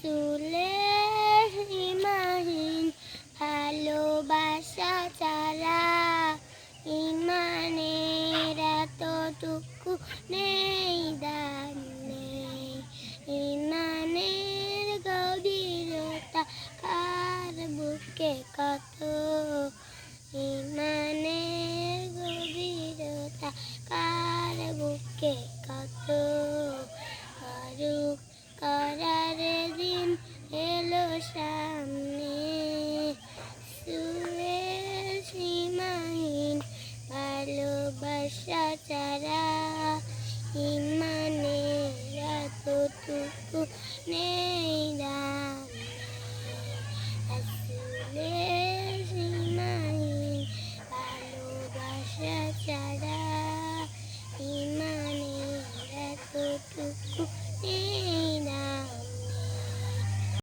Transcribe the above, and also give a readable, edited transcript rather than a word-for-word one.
রসুলের সীমাহীন ভালোবাসা ছাড়া ইমানের এতটুকু নেই, দাম নেই। ইমানের গভীরতা কার বুকে কত, ইমানের গভীরতা কার বুকে কত। করুক করার দিন এলো সামনে, রসুলের সীমাহীন ভালোবাসা ছাড়া